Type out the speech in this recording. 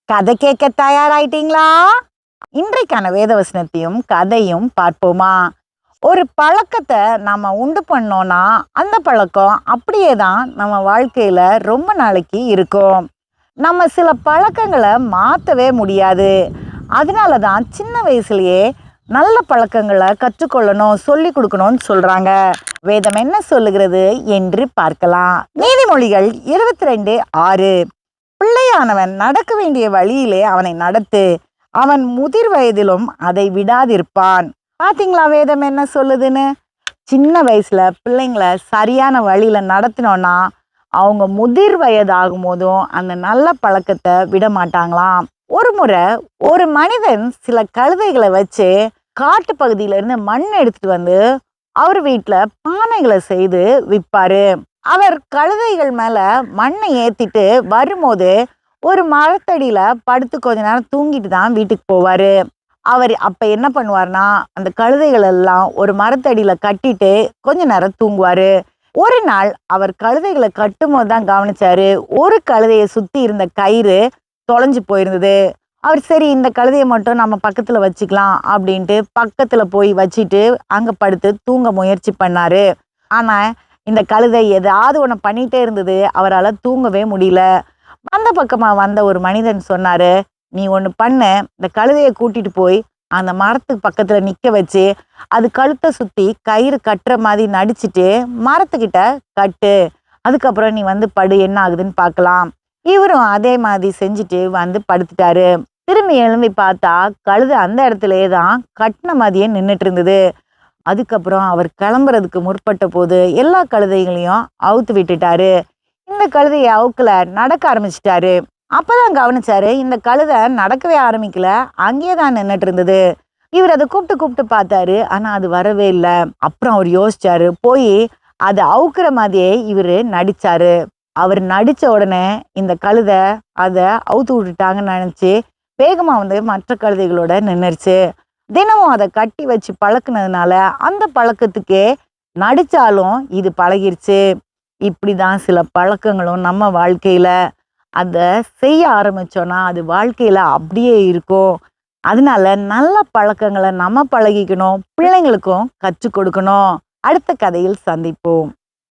கதை கேட்க தயாராயிட்டீங்களா? இன்றைக்கான வேதவசனத்தையும் கதையும் பார்ப்போமா? ஒரு பழக்கத்தை நம்ம உண்டு பண்ணோம்னா அந்த பழக்கம் அப்படியே தான் நம்ம வாழ்க்கையில ரொம்ப நாளைக்கு இருக்கும். நம்ம சில பழக்கங்களை மாற்றவே முடியாது. அதனால தான் சின்ன வயசுலயே நல்ல பழக்கங்களை கற்றுக்கொள்ளணும், சொல்லி கொடுக்கணும்னு சொல்றாங்க. வேதம் என்ன சொல்லுகிறது என்று பார்க்கலாம். நீதிமொழிகள் 22:6. பிள்ளையானவன் நடக்க வேண்டிய வழியிலே அவனை நடத்து, அவன் முதிர் வயதிலும் அதை விடாதிருப்பான். பாத்தீங்களா வேதம் என்ன சொல்லுதுன்னு? சின்ன வயசுல பிள்ளைங்களை சரியான வழியில நடத்தினோம்னா அவங்க முதிர் வயதாகும் போதும் அந்த நல்ல பழக்கத்தை விட மாட்டாங்களாம். ஒரு முறை ஒரு மனிதன் சில கழுதைகளை வச்சு காட்டு பகுதியில இருந்து மண் எடுத்துட்டு வந்து அவர் வீட்டுல பானைகளை செய்து விற்பாரு. அவர் கழுதைகள் மேல மண்ணை ஏத்திட்டு வரும்போது ஒரு மரத்தடியில படுத்து கொஞ்ச நேரம் தூங்கிட்டு தான் வீட்டுக்கு போவாரு. அவர் அப்ப என்ன பண்ணுவார்னா அந்த கழுதைகள் எல்லாம் ஒரு மரத்தடியில கட்டிட்டு கொஞ்ச நேரம் தூங்குவாரு. ஒரு நாள் அவர் கழுதைகளை கட்டும் போது தான் கவனிச்சாரு, ஒரு கழுதையை சுத்தி இருந்த கயிறு தொலைஞ்சு போயிருந்தது. அவர் சரி இந்த கழுதையை மட்டும் நம்ம பக்கத்துல வச்சுக்கலாம் அப்படின்ட்டு பக்கத்துல போய் வச்சுட்டு அங்க படுத்து தூங்க முயற்சி பண்ணாரு. ஆனா இந்த கழுதை ஏதாவது ஒன்று பண்ணிட்டே இருந்தது. அவரால் தூங்கவே முடியல. அந்த பக்கமா வந்த ஒரு மனிதன் சொன்னாரு, நீ ஒன்று பண்ணு, இந்த கழுதையை கூட்டிட்டு போய் அந்த மரத்துக்கு பக்கத்துல நிக்க வச்சு அது கழுத்தை சுத்தி கயிறு கட்டுற மாதிரி நடிச்சுட்டு மரத்துக்கிட்ட கட்டு. அதுக்கப்புறம் நீ வந்து படு, என்ன ஆகுதுன்னு பார்க்கலாம். இவரும் அதே மாதிரி செஞ்சுட்டு வந்து படுத்துட்டாரு. திரும்பி எழும்பி பார்த்தா கழுதை அந்த இடத்துலயே தான் கட்டின மாதிரியே நின்றுட்டு இருந்தது. அதுக்கப்புறம் அவர் கிளம்புறதுக்கு முற்பட்ட போது எல்லா கழுதைகளையும் அவுத்து விட்டுட்டாரு. இந்த கழுதையை அவுக்கல, நடக்க ஆரம்பிச்சிட்டாரு. அப்பதான் கவனிச்சாரு, இந்த கழுதை நடக்கவே ஆரம்பிக்கல, அங்கேயே தான் நின்றுட்டு இருந்தது. இவர் அதை கூப்பிட்டு கூப்பிட்டு பார்த்தாரு, ஆனா அது வரவே இல்லை. அப்புறம் அவர் யோசிச்சாரு, போய் அதை அவுக்குற மாதிரியே இவரு நடிச்சாரு. அவர் நடிச்ச உடனே இந்த கழுதை அதை அவுத்து விட்டுட்டாங்கன்னு நினைச்சு வேகமா வந்து மற்ற கழுதைகளோட நின்றுச்சு. தினமும் அதை கட்டி வச்சு பழக்குனதுனால அந்த பழக்கத்துக்கே நடிச்சாலும் இது பழகிருச்சு. இப்படிதான் சில பழக்கங்களும் நம்ம வாழ்க்கையில அதை செய்ய ஆரம்பிச்சோன்னா அது வாழ்க்கையில அப்படியே இருக்கும். அதனால நல்ல பழக்கங்களை நம்ம பழகிக்கணும், பிள்ளைங்களுக்கும் கற்றுக் கொடுக்கணும். அடுத்த கதையில் சந்திப்போம்.